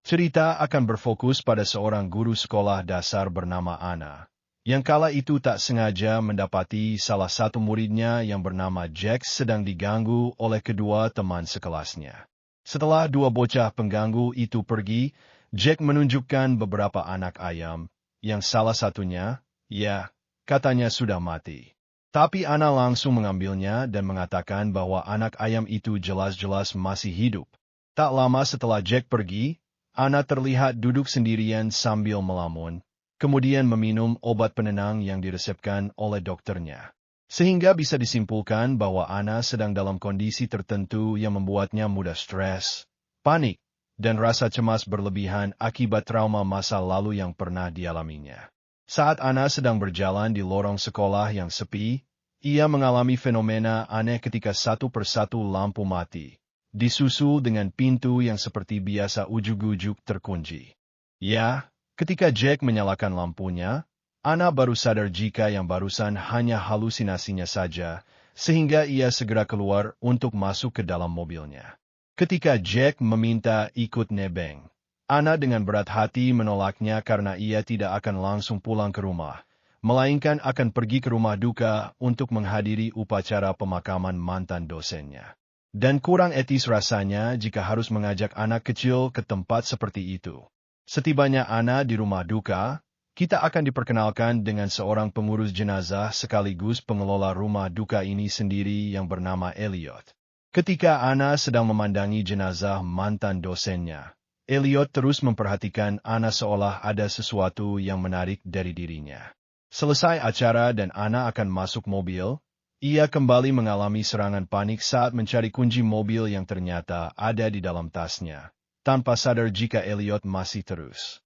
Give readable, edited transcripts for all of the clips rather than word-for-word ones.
Cerita akan berfokus pada seorang guru sekolah dasar bernama Anna, yang kala itu tak sengaja mendapati salah satu muridnya yang bernama Jack sedang diganggu oleh kedua teman sekelasnya. Setelah dua bocah pengganggu itu pergi, Jack menunjukkan beberapa anak ayam, yang salah satunya, ya, katanya sudah mati. Tapi Anna langsung mengambilnya dan mengatakan bahwa anak ayam itu jelas-jelas masih hidup. Tak lama setelah Jack pergi, Anna terlihat duduk sendirian sambil melamun, kemudian meminum obat penenang yang diresepkan oleh dokternya. Sehingga bisa disimpulkan bahwa Anna sedang dalam kondisi tertentu yang membuatnya mudah stres, panik, dan rasa cemas berlebihan akibat trauma masa lalu yang pernah dialaminya. Saat Anna sedang berjalan di lorong sekolah yang sepi, ia mengalami fenomena aneh ketika satu persatu lampu mati, disusul dengan pintu yang seperti biasa ujug-ujug terkunci. Ya, ketika Jack menyalakan lampunya, Anna baru sadar jika yang barusan hanya halusinasinya saja, sehingga ia segera keluar untuk masuk ke dalam mobilnya. Ketika Jack meminta ikut nebeng, Anna dengan berat hati menolaknya karena ia tidak akan langsung pulang ke rumah, melainkan akan pergi ke rumah duka untuk menghadiri upacara pemakaman mantan dosennya. Dan kurang etis rasanya jika harus mengajak anak kecil ke tempat seperti itu. Setibanya Anna di rumah duka, kita akan diperkenalkan dengan seorang pengurus jenazah sekaligus pengelola rumah duka ini sendiri yang bernama Elliot. Ketika Anna sedang memandangi jenazah mantan dosennya, Elliot terus memperhatikan Anna seolah ada sesuatu yang menarik dari dirinya. Selesai acara dan Anna akan masuk mobil, ia kembali mengalami serangan panik saat mencari kunci mobil yang ternyata ada di dalam tasnya, tanpa sadar jika Elliot masih terus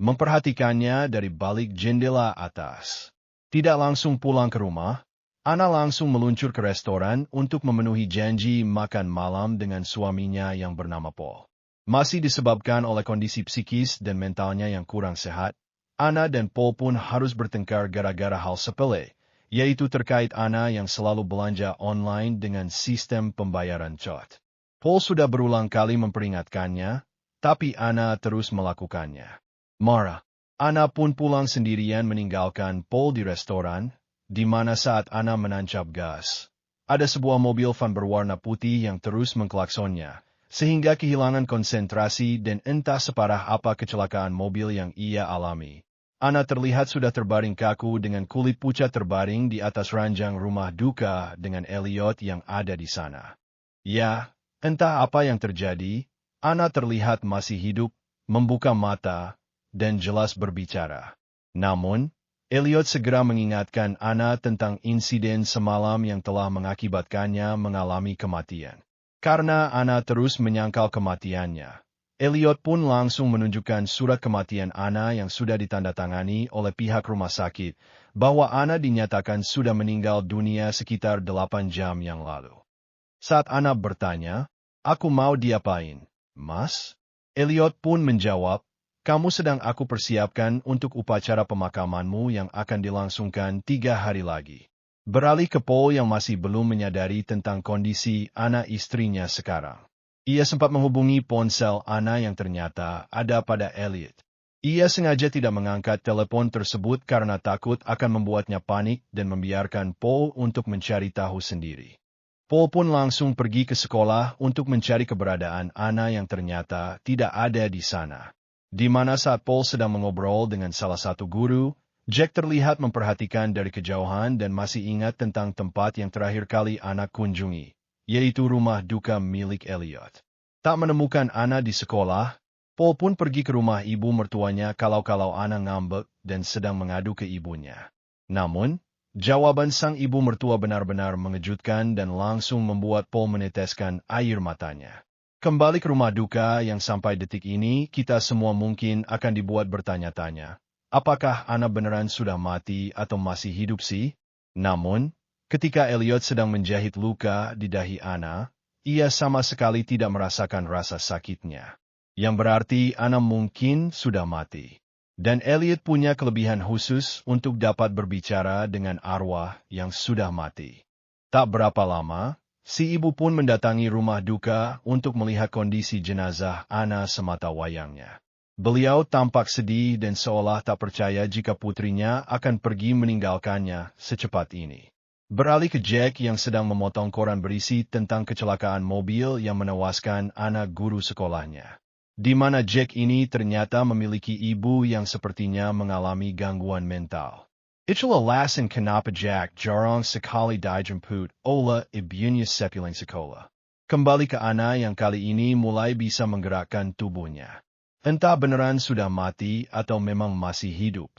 memperhatikannya dari balik jendela atas. Tidak langsung pulang ke rumah, Anna langsung meluncur ke restoran untuk memenuhi janji makan malam dengan suaminya yang bernama Paul. Masih disebabkan oleh kondisi psikis dan mentalnya yang kurang sehat, Anna dan Paul pun harus bertengkar gara-gara hal sepele, yaitu terkait Anna yang selalu belanja online dengan sistem pembayaran COT. Paul sudah berulang kali memperingatkannya, tapi Anna terus melakukannya. Marah, Anna pun pulang sendirian meninggalkan Paul di restoran, di mana saat Anna menancap gas, ada sebuah mobil van berwarna putih yang terus mengklaksonnya, sehingga kehilangan konsentrasi dan entah separah apa kecelakaan mobil yang ia alami. Anna terlihat sudah terbaring kaku dengan kulit pucat terbaring di atas ranjang rumah duka dengan Elliot yang ada di sana. Ya, entah apa yang terjadi, Anna terlihat masih hidup, membuka mata, dan jelas berbicara. Namun, Elliot segera mengingatkan Anna tentang insiden semalam yang telah mengakibatkannya mengalami kematian. Karena Anna terus menyangkal kematiannya, Elliot pun langsung menunjukkan surat kematian Anna yang sudah ditandatangani oleh pihak rumah sakit, bahwa Anna dinyatakan sudah meninggal dunia sekitar 8 jam yang lalu. Saat Anna bertanya, "Aku mau diapain, Mas?" Elliot pun menjawab, "Kamu sedang aku persiapkan untuk upacara pemakamanmu yang akan dilangsungkan 3 hari lagi." Beralih ke Paul yang masih belum menyadari tentang kondisi Anna istrinya sekarang. Ia sempat menghubungi ponsel Anna yang ternyata ada pada Elliot. Ia sengaja tidak mengangkat telepon tersebut karena takut akan membuatnya panik dan membiarkan Paul untuk mencari tahu sendiri. Paul pun langsung pergi ke sekolah untuk mencari keberadaan Anna yang ternyata tidak ada di sana. Di mana saat Paul sedang mengobrol dengan salah satu guru, Jack terlihat memperhatikan dari kejauhan dan masih ingat tentang tempat yang terakhir kali Anna kunjungi, yaitu rumah duka milik Elliot. Tak menemukan Anna di sekolah, Paul pun pergi ke rumah ibu mertuanya kalau Anna ngambek dan sedang mengadu ke ibunya. Namun, jawaban sang ibu mertua benar-benar mengejutkan dan langsung membuat Paul meneteskan air matanya. Kembali ke rumah duka yang sampai detik ini kita semua mungkin akan dibuat bertanya-tanya. Apakah Anna beneran sudah mati atau masih hidup sih? Namun, ketika Elliot sedang menjahit luka di dahi Anna, ia sama sekali tidak merasakan rasa sakitnya. Yang berarti Anna mungkin sudah mati. Dan Elliot punya kelebihan khusus untuk dapat berbicara dengan arwah yang sudah mati. Tak berapa lama, si ibu pun mendatangi rumah duka untuk melihat kondisi jenazah Anna semata wayangnya. Beliau tampak sedih dan seolah tak percaya jika putrinya akan pergi meninggalkannya secepat ini. Beralih ke Jack yang sedang memotong koran berisi tentang kecelakaan mobil yang menewaskan anak guru sekolahnya. Di mana Jack ini ternyata memiliki ibu yang sepertinya mengalami gangguan mental. Itulah alasan kenapa Jack jarang sekali dijemput oleh ibunya sepulang sekolah. Kembali ke Anna yang kali ini mulai bisa menggerakkan tubuhnya. Entah beneran sudah mati atau memang masih hidup.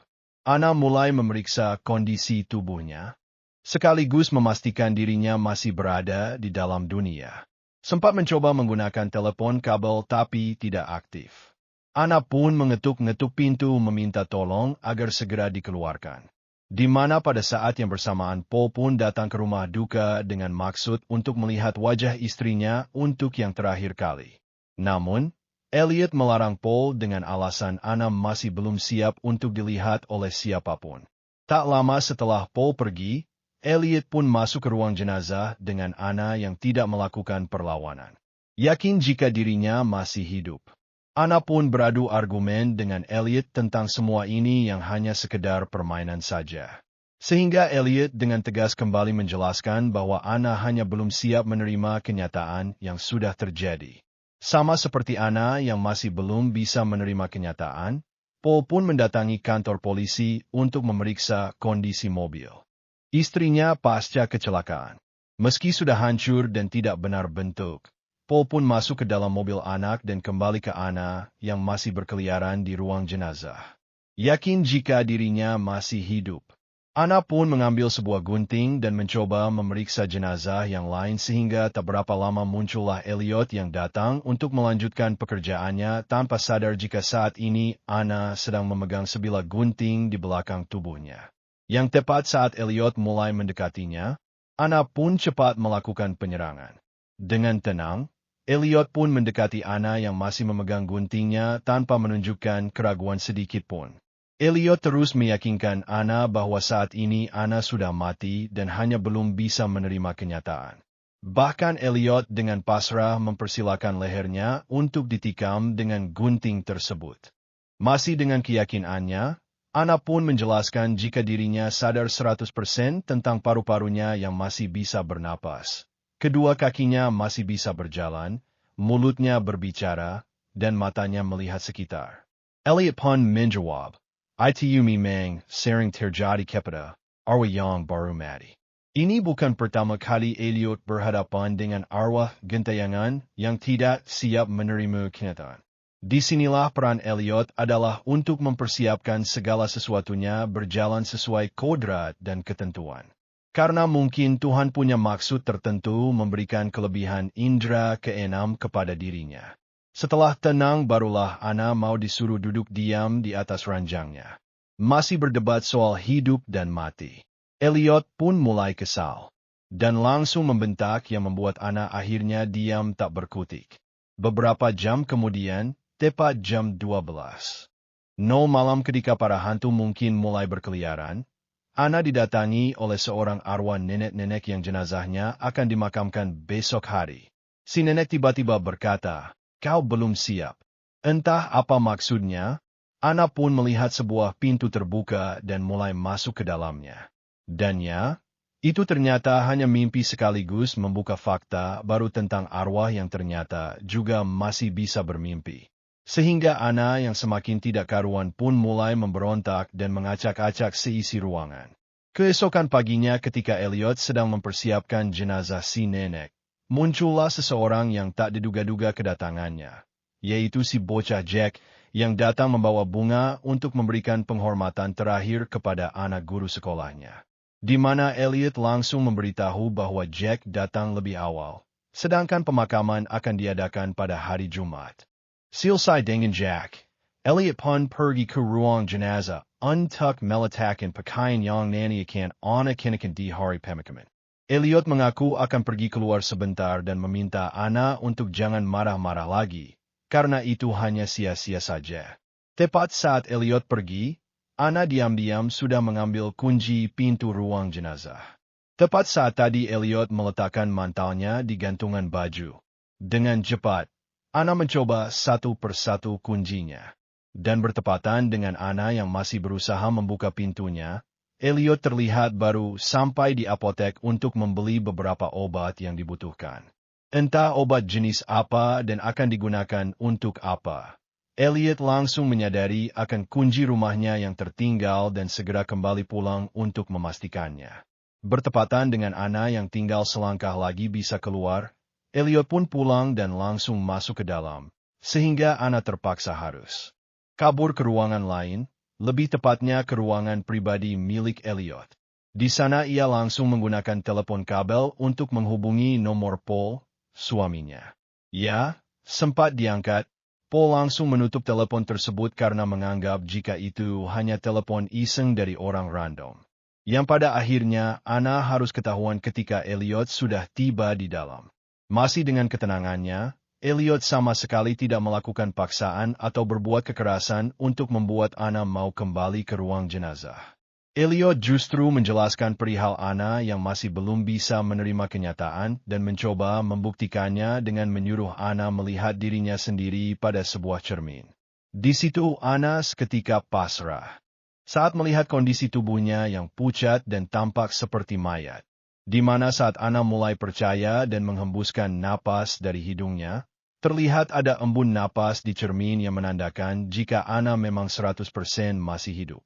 Anna mulai memeriksa kondisi tubuhnya, sekaligus memastikan dirinya masih berada di dalam dunia. Sempat mencoba menggunakan telepon kabel tapi tidak aktif. Anna pun mengetuk-ngetuk pintu meminta tolong agar segera dikeluarkan. Di mana pada saat yang bersamaan Paul pun datang ke rumah duka dengan maksud untuk melihat wajah istrinya untuk yang terakhir kali. Namun, Elliot melarang Paul dengan alasan Anna masih belum siap untuk dilihat oleh siapapun. Tak lama setelah Paul pergi, Elliot pun masuk ke ruang jenazah dengan Anna yang tidak melakukan perlawanan. Yakin jika dirinya masih hidup. Anna pun beradu argumen dengan Elliot tentang semua ini yang hanya sekedar permainan saja. Sehingga Elliot dengan tegas kembali menjelaskan bahwa Anna hanya belum siap menerima kenyataan yang sudah terjadi. Sama seperti Anna yang masih belum bisa menerima kenyataan, Paul pun mendatangi kantor polisi untuk memeriksa kondisi mobil istrinya pasca kecelakaan. Meski sudah hancur dan tidak benar bentuk, Paul pun masuk ke dalam mobil anak dan kembali ke Anna yang masih berkeliaran di ruang jenazah. Yakin jika dirinya masih hidup. Anna pun mengambil sebuah gunting dan mencoba memeriksa jenazah yang lain sehingga tak berapa lama muncullah Elliot yang datang untuk melanjutkan pekerjaannya tanpa sadar jika saat ini Anna sedang memegang sebilah gunting di belakang tubuhnya. Yang tepat saat Elliot mulai mendekatinya, Anna pun cepat melakukan penyerangan. Dengan tenang, Elliot pun mendekati Anna yang masih memegang guntingnya tanpa menunjukkan keraguan sedikit pun. Elliot terus meyakinkan Anna bahwa saat ini Anna sudah mati dan hanya belum bisa menerima kenyataan. Bahkan Elliot dengan pasrah mempersilakan lehernya untuk ditikam dengan gunting tersebut. Masih dengan keyakinannya, Anna pun menjelaskan jika dirinya sadar 100% tentang paru-parunya yang masih bisa bernapas. Kedua kakinya masih bisa berjalan, mulutnya berbicara, dan matanya melihat sekitar. Elliot pun menjawab, "Itu memang sering terjadi kepada arwah yang baru mati." Ini bukan pertama kali Elliot berhadapan dengan arwah gentayangan yang tidak siap menerima kenyataan. Disinilah peran Elliot adalah untuk mempersiapkan segala sesuatunya berjalan sesuai kodrat dan ketentuan. Karena mungkin Tuhan punya maksud tertentu memberikan kelebihan indera keenam kepada dirinya. Setelah tenang barulah Anna mau disuruh duduk diam di atas ranjangnya. Masih berdebat soal hidup dan mati. Elliot pun mulai kesal. Dan langsung membentak yang membuat Anna akhirnya diam tak berkutik. Beberapa jam kemudian, tepat jam 12:00 malam ketika para hantu mungkin mulai berkeliaran, Anna didatangi oleh seorang arwah nenek-nenek yang jenazahnya akan dimakamkan besok hari. Si nenek tiba-tiba berkata, "Kau belum siap." Entah apa maksudnya, Anna pun melihat sebuah pintu terbuka dan mulai masuk ke dalamnya. Dan ya, itu ternyata hanya mimpi sekaligus membuka fakta baru tentang arwah yang ternyata juga masih bisa bermimpi. Sehingga Anna yang semakin tidak karuan pun mulai memberontak dan mengacak-acak seisi ruangan. Keesokan paginya ketika Elliot sedang mempersiapkan jenazah si nenek, muncullah seseorang yang tak diduga-duga kedatangannya, yaitu si bocah Jack yang datang membawa bunga untuk memberikan penghormatan terakhir kepada anak guru sekolahnya. Di mana Elliot langsung memberitahu bahwa Jack datang lebih awal, sedangkan pemakaman akan diadakan pada hari Jumat. Selesai dengan Jack, Elliot pun pergi ke ruang jenazah untuk meletakkan pakaian yang nantikan Anna kenakan di hari pemakaman. Elliot mengaku akan pergi keluar sebentar dan meminta Anna untuk jangan marah-marah lagi, karena itu hanya sia-sia saja. Tepat saat Elliot pergi, Anna diam-diam sudah mengambil kunci pintu ruang jenazah. Tepat saat tadi Elliot meletakkan mantalnya di gantungan baju. Dengan cepat, Anna mencoba satu persatu kuncinya. dan bertepatan dengan Anna yang masih berusaha membuka pintunya, Elliot terlihat baru sampai di apotek untuk membeli beberapa obat yang dibutuhkan. Entah obat jenis apa dan akan digunakan untuk apa. Elliot langsung menyadari akan kunci rumahnya yang tertinggal dan segera kembali pulang untuk memastikannya. Bertepatan dengan Anna yang tinggal selangkah lagi bisa keluar, Elliot pun pulang dan langsung masuk ke dalam, sehingga Anna terpaksa harus kabur ke ruangan lain, lebih tepatnya ke ruangan pribadi milik Elliot. Di sana ia langsung menggunakan telepon kabel untuk menghubungi nomor Paul, suaminya. Ya, sempat diangkat, Paul langsung menutup telepon tersebut karena menganggap jika itu hanya telepon iseng dari orang random. Yang pada akhirnya Anna harus ketahuan ketika Elliot sudah tiba di dalam. Masih dengan ketenangannya, Elliot sama sekali tidak melakukan paksaan atau berbuat kekerasan untuk membuat Anna mau kembali ke ruang jenazah. Elliot justru menjelaskan perihal Anna yang masih belum bisa menerima kenyataan dan mencoba membuktikannya dengan menyuruh Anna melihat dirinya sendiri pada sebuah cermin. Di situ Anna seketika pasrah saat melihat kondisi tubuhnya yang pucat dan tampak seperti mayat. Di mana saat Anna mulai percaya dan menghembuskan napas dari hidungnya, terlihat ada embun napas di cermin yang menandakan jika Anna memang 100% masih hidup.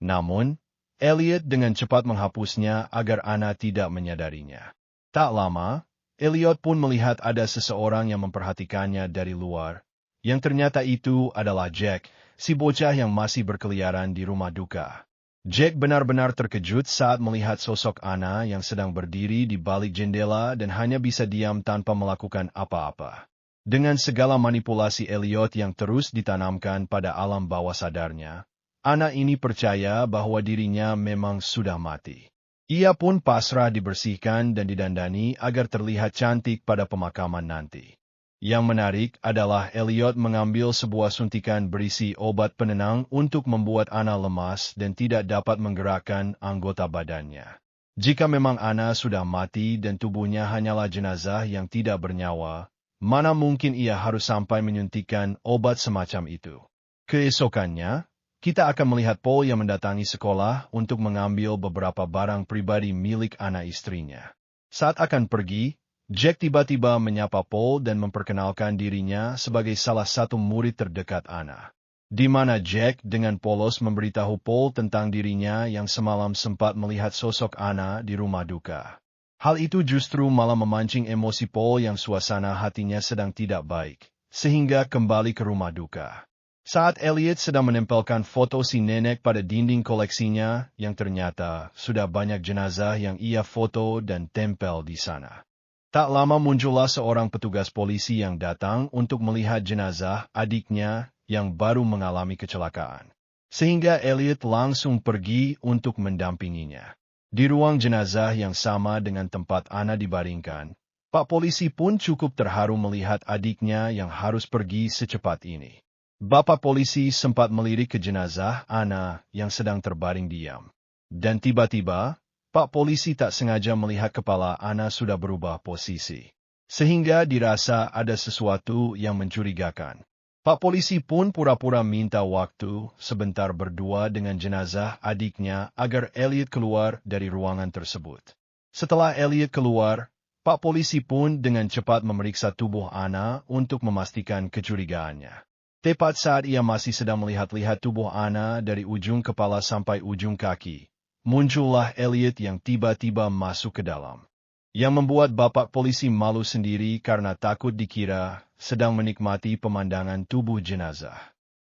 Namun, Elliot dengan cepat menghapusnya agar Anna tidak menyadarinya. Tak lama, Elliot pun melihat ada seseorang yang memperhatikannya dari luar, yang ternyata itu adalah Jack, si bocah yang masih berkeliaran di rumah duka. Jack benar-benar terkejut saat melihat sosok Anna yang sedang berdiri di balik jendela dan hanya bisa diam tanpa melakukan apa-apa. Dengan segala manipulasi Elliot yang terus ditanamkan pada alam bawah sadarnya, Anna ini percaya bahwa dirinya memang sudah mati. Ia pun pasrah dibersihkan dan didandani agar terlihat cantik pada pemakaman nanti. Yang menarik adalah Elliot mengambil sebuah suntikan berisi obat penenang untuk membuat Anna lemas dan tidak dapat menggerakkan anggota badannya. Jika memang Anna sudah mati dan tubuhnya hanyalah jenazah yang tidak bernyawa, mana mungkin ia harus sampai menyuntikkan obat semacam itu. Keesokannya, kita akan melihat Paul yang mendatangi sekolah untuk mengambil beberapa barang pribadi milik Anna istrinya. Saat akan pergi, Jack tiba-tiba menyapa Paul dan memperkenalkan dirinya sebagai salah satu murid terdekat Anna. Di mana Jack dengan polos memberitahu Paul tentang dirinya yang semalam sempat melihat sosok Anna di rumah duka. Hal itu justru malah memancing emosi Paul yang suasana hatinya sedang tidak baik, sehingga kembali ke rumah duka. Saat Elliot sedang menempelkan foto si nenek pada dinding koleksinya, yang ternyata sudah banyak jenazah yang ia foto dan tempel di sana. Tak lama muncullah seorang petugas polisi yang datang untuk melihat jenazah adiknya yang baru mengalami kecelakaan. Sehingga Elliot langsung pergi untuk mendampinginya. Di ruang jenazah yang sama dengan tempat Anna dibaringkan, Pak Polisi pun cukup terharu melihat adiknya yang harus pergi secepat ini. Bapak Polisi sempat melirik ke jenazah Anna yang sedang terbaring diam. Dan tiba-tiba, Pak Polisi tak sengaja melihat kepala Anna sudah berubah posisi. Sehingga dirasa ada sesuatu yang mencurigakan. Pak Polisi pun pura-pura minta waktu sebentar berdua dengan jenazah adiknya agar Elliot keluar dari ruangan tersebut. Setelah Elliot keluar, Pak Polisi pun dengan cepat memeriksa tubuh Anna untuk memastikan kecurigaannya. Tepat saat ia masih sedang melihat-lihat tubuh Anna dari ujung kepala sampai ujung kaki, muncullah Elliot yang tiba-tiba masuk ke dalam. Yang membuat Bapak Polisi malu sendiri karena takut dikira sedang menikmati pemandangan tubuh jenazah.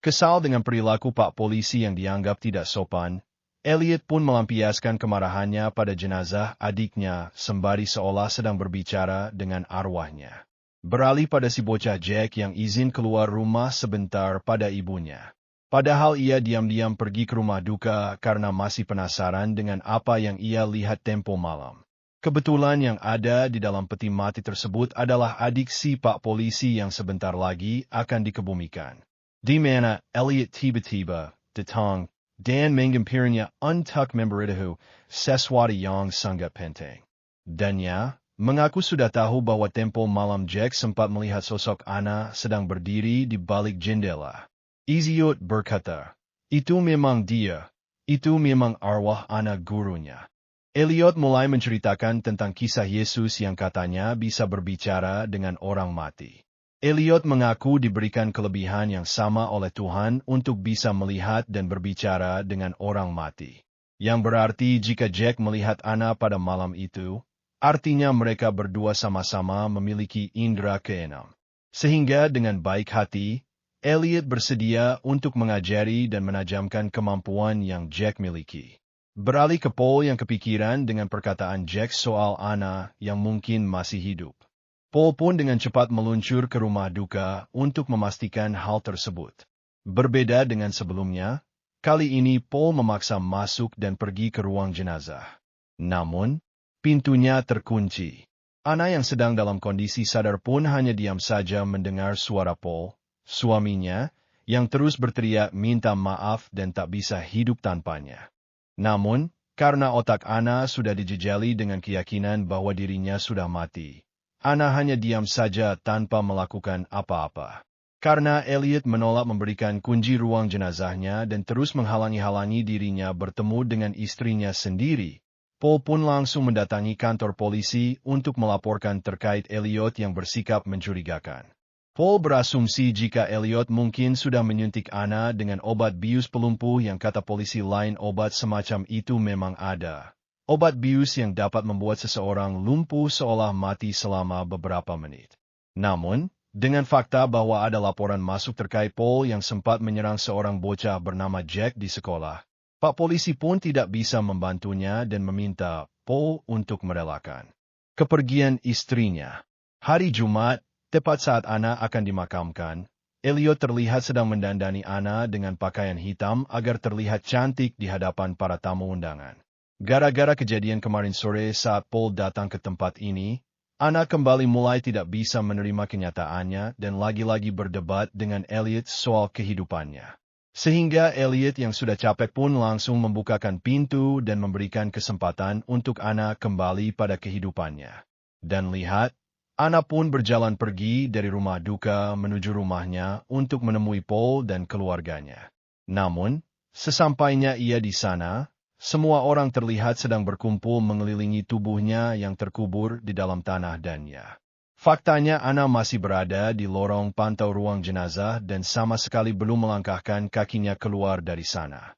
Kesal dengan perilaku Pak Polisi yang dianggap tidak sopan, Elliot pun melampiaskan kemarahannya pada jenazah adiknya sembari seolah sedang berbicara dengan arwahnya. Beralih pada si bocah Jack yang izin keluar rumah sebentar pada ibunya. Padahal ia diam-diam pergi ke rumah duka karena masih penasaran dengan apa yang ia lihat tempo malam. Kebetulan yang ada di dalam peti mati tersebut adalah adik si Pak Polisi yang sebentar lagi akan dikebumikan. Di mana Elliot tiba-tiba datang dan mengampirinya untuk memberitahu sesuatu yang sangat penting. Dannya mengaku sudah tahu bahwa tempo malam Jack sempat melihat sosok Anna sedang berdiri di balik jendela. Elliot berkata, "Itu memang dia. Itu memang arwah anak gurunya." Elliot mulai menceritakan tentang kisah Yesus yang katanya bisa berbicara dengan orang mati. Elliot mengaku diberikan kelebihan yang sama oleh Tuhan untuk bisa melihat dan berbicara dengan orang mati. Yang berarti jika Jack melihat Anna pada malam itu, artinya mereka berdua sama-sama memiliki indera keenam. Sehingga dengan baik hati, Elliot bersedia untuk mengajari dan menajamkan kemampuan yang Jack miliki. Beralih ke Paul yang kepikiran dengan perkataan Jack soal Anna yang mungkin masih hidup. Paul pun dengan cepat meluncur ke rumah duka untuk memastikan hal tersebut. Berbeda dengan sebelumnya, kali ini Paul memaksa masuk dan pergi ke ruang jenazah. Namun, pintunya terkunci. Anna yang sedang dalam kondisi sadar pun hanya diam saja mendengar suara Paul, suaminya, yang terus berteriak minta maaf dan tak bisa hidup tanpanya. Namun, karena otak Anna sudah dijejali dengan keyakinan bahwa dirinya sudah mati, Anna hanya diam saja tanpa melakukan apa-apa. Karena Elliot menolak memberikan kunci ruang jenazahnya dan terus menghalangi-halangi dirinya bertemu dengan istrinya sendiri, Paul pun langsung mendatangi kantor polisi untuk melaporkan terkait Elliot yang bersikap mencurigakan. Paul berasumsi jika Elliot mungkin sudah menyuntik Anna dengan obat bius pelumpuh yang kata polisi lain obat semacam itu memang ada. Obat bius yang dapat membuat seseorang lumpuh seolah mati selama beberapa menit. Namun, dengan fakta bahwa ada laporan masuk terkait Paul yang sempat menyerang seorang bocah bernama Jack di sekolah, Pak Polisi pun tidak bisa membantunya dan meminta Paul untuk merelakan kepergian istrinya. Hari Jumat, tepat saat Anna akan dimakamkan, Elliot terlihat sedang mendandani Anna dengan pakaian hitam agar terlihat cantik di hadapan para tamu undangan. Gara-gara kejadian kemarin sore saat Paul datang ke tempat ini, Anna kembali mulai tidak bisa menerima kenyataannya dan lagi-lagi berdebat dengan Elliot soal kehidupannya. Sehingga Elliot yang sudah capek pun langsung membukakan pintu dan memberikan kesempatan untuk Anna kembali pada kehidupannya. Dan lihat, Anna pun berjalan pergi dari rumah duka menuju rumahnya untuk menemui Paul dan keluarganya. Namun, sesampainya ia di sana, semua orang terlihat sedang berkumpul mengelilingi tubuhnya yang terkubur di dalam tanah dannya. Faktanya Anna masih berada di lorong pantau ruang jenazah dan sama sekali belum melangkahkan kakinya keluar dari sana.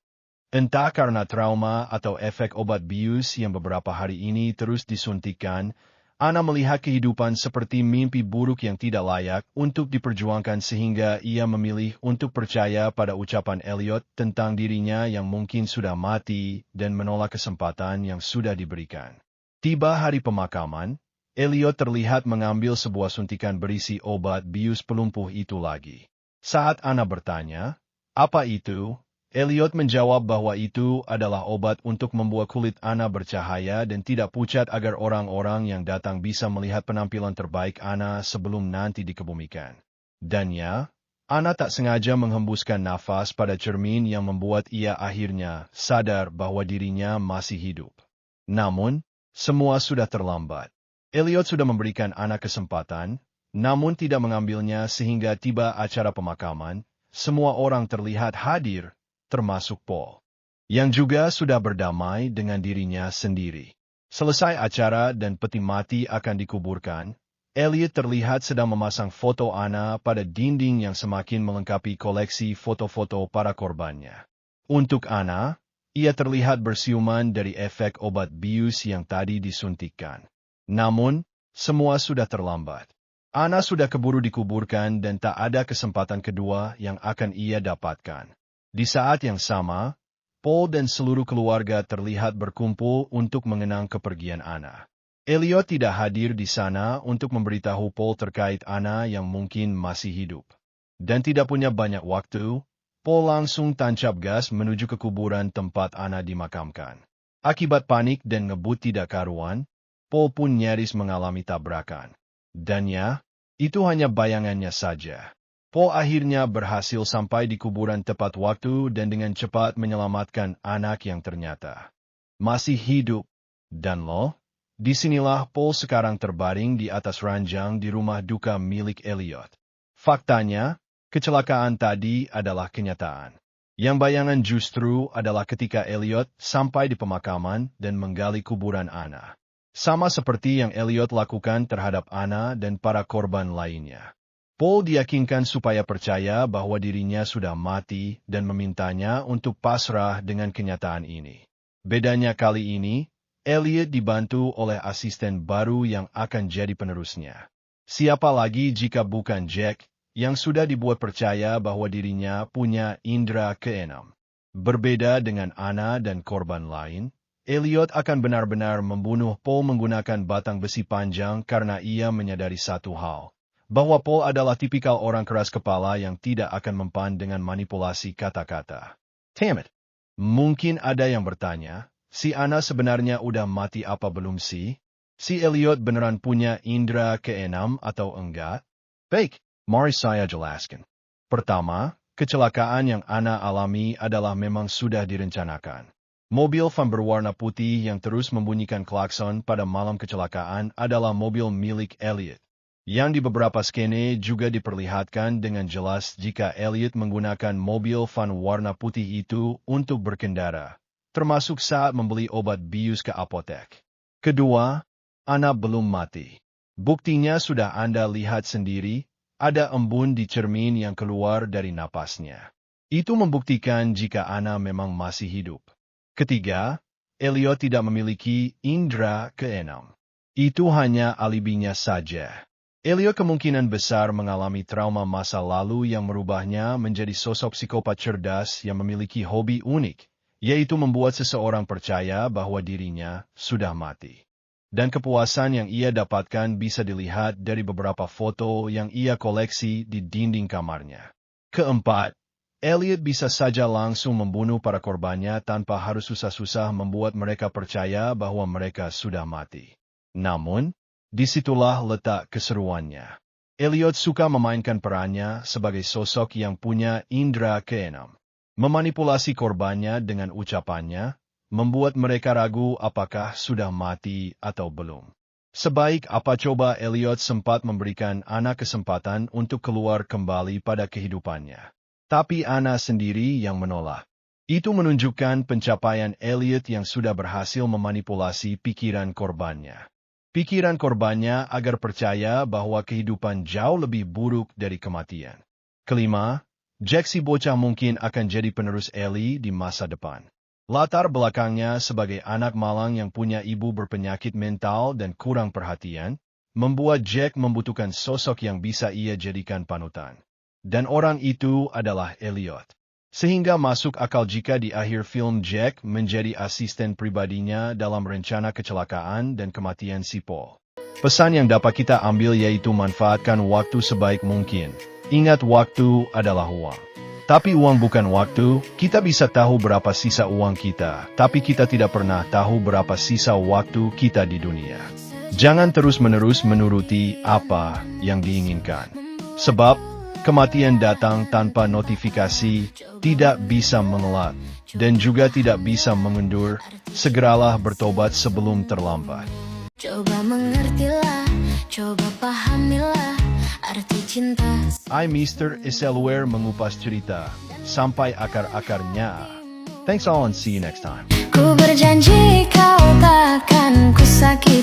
Entah karena trauma atau efek obat bius yang beberapa hari ini terus disuntikkan, Anna melihat kehidupan seperti mimpi buruk yang tidak layak untuk diperjuangkan sehingga ia memilih untuk percaya pada ucapan Elliot tentang dirinya yang mungkin sudah mati dan menolak kesempatan yang sudah diberikan. Tiba hari pemakaman, Elliot terlihat mengambil sebuah suntikan berisi obat bius pelumpuh itu lagi. Saat Anna bertanya, "Apa itu?" Elliot menjawab bahwa itu adalah obat untuk membuat kulit Anna bercahaya dan tidak pucat agar orang-orang yang datang bisa melihat penampilan terbaik Anna sebelum nanti dikebumikan. Dan ya, Anna tak sengaja menghembuskan nafas pada cermin yang membuat ia akhirnya sadar bahwa dirinya masih hidup. Namun, semua sudah terlambat. Elliot sudah memberikan Anna kesempatan, namun tidak mengambilnya sehingga tiba acara pemakaman, semua orang terlihat hadir, termasuk Paul, yang juga sudah berdamai dengan dirinya sendiri. Selesai acara dan peti mati akan dikuburkan, Elliot terlihat sedang memasang foto Anna pada dinding yang semakin melengkapi koleksi foto-foto para korbannya. Untuk Anna, ia terlihat bersiuman dari efek obat bius yang tadi disuntikkan. Namun, semua sudah terlambat. Anna sudah keburu dikuburkan dan tak ada kesempatan kedua yang akan ia dapatkan. Di saat yang sama, Paul dan seluruh keluarga terlihat berkumpul untuk mengenang kepergian Anna. Elliot tidak hadir di sana untuk memberitahu Paul terkait Anna yang mungkin masih hidup. Dan tidak punya banyak waktu, Paul langsung tancap gas menuju ke kuburan tempat Anna dimakamkan. Akibat panik dan ngebut tidak karuan, Paul pun nyaris mengalami tabrakan. Dan ya, itu hanya bayangannya saja. Paul akhirnya berhasil sampai di kuburan tepat waktu dan dengan cepat menyelamatkan anak yang ternyata masih hidup. Dan disinilah Paul sekarang terbaring di atas ranjang di rumah duka milik Elliot. Faktanya, kecelakaan tadi adalah kenyataan. Yang bayangan justru adalah ketika Elliot sampai di pemakaman dan menggali kuburan Anna. Sama seperti yang Elliot lakukan terhadap Anna dan para korban lainnya. Paul diyakinkan supaya percaya bahwa dirinya sudah mati dan memintanya untuk pasrah dengan kenyataan ini. Bedanya kali ini, Elliot dibantu oleh asisten baru yang akan jadi penerusnya. Siapa lagi jika bukan Jack, yang sudah dibuat percaya bahwa dirinya punya indera keenam. Berbeda dengan Anna dan korban lain, Elliot akan benar-benar membunuh Paul menggunakan batang besi panjang karena ia menyadari satu hal, bahwa Paul adalah tipikal orang keras kepala yang tidak akan mempan dengan manipulasi kata-kata. Damn it! Mungkin ada yang bertanya, si Anna sebenarnya udah mati apa belum sih? Si Elliot beneran punya indera keenam atau enggak? Baik. Mari saya jelaskan. Pertama, kecelakaan yang Anna alami adalah memang sudah direncanakan. Mobil van berwarna putih yang terus membunyikan klakson pada malam kecelakaan adalah mobil milik Elliot. Yang di beberapa skene juga diperlihatkan dengan jelas jika Elliot menggunakan mobil van warna putih itu untuk berkendara, termasuk saat membeli obat bius ke apotek. Kedua, Anna belum mati. Buktinya sudah Anda lihat sendiri. Ada embun di cermin yang keluar dari napasnya. Itu membuktikan jika Anna memang masih hidup. Ketiga, Elliot tidak memiliki indera keenam. Itu hanya alibinya saja. Elliot kemungkinan besar mengalami trauma masa lalu yang merubahnya menjadi sosok psikopat cerdas yang memiliki hobi unik, yaitu membuat seseorang percaya bahwa dirinya sudah mati. Dan kepuasan yang ia dapatkan bisa dilihat dari beberapa foto yang ia koleksi di dinding kamarnya. Keempat, Elliot bisa saja langsung membunuh para korbannya tanpa harus susah-susah membuat mereka percaya bahwa mereka sudah mati. Namun, disitulah letak keseruannya. Elliot suka memainkan perannya sebagai sosok yang punya indera keenam. Memanipulasi korbannya dengan ucapannya, membuat mereka ragu apakah sudah mati atau belum. Sebaik apa coba Elliot sempat memberikan Anna kesempatan untuk keluar kembali pada kehidupannya. Tapi Anna sendiri yang menolak. Itu menunjukkan pencapaian Elliot yang sudah berhasil memanipulasi pikiran korbannya. Pikiran korbannya agar percaya bahwa kehidupan jauh lebih buruk dari kematian. Kelima, Jack si bocah mungkin akan jadi penerus Ellie di masa depan. Latar belakangnya sebagai anak malang yang punya ibu berpenyakit mental dan kurang perhatian, membuat Jack membutuhkan sosok yang bisa ia jadikan panutan. Dan orang itu adalah Elliot. Sehingga masuk akal jika di akhir film Jack menjadi asisten pribadinya dalam rencana kecelakaan dan kematian si Paul. Pesan yang dapat kita ambil yaitu manfaatkan waktu sebaik mungkin. Ingat waktu adalah uang. Tapi uang bukan waktu, kita bisa tahu berapa sisa uang kita, tapi kita tidak pernah tahu berapa sisa waktu kita di dunia. Jangan terus-menerus menuruti apa yang diinginkan. Sebab, kematian datang tanpa notifikasi, tidak bisa mengelak, dan juga tidak bisa mengundur. Segeralah bertobat sebelum terlambat. Coba mengertilah, coba pahamilah arti cinta. I Mr. Iselware mengupas cerita sampai akar-akarnya. Thanks all and see you next time. Ku berjanji kau takkan ku sakiti.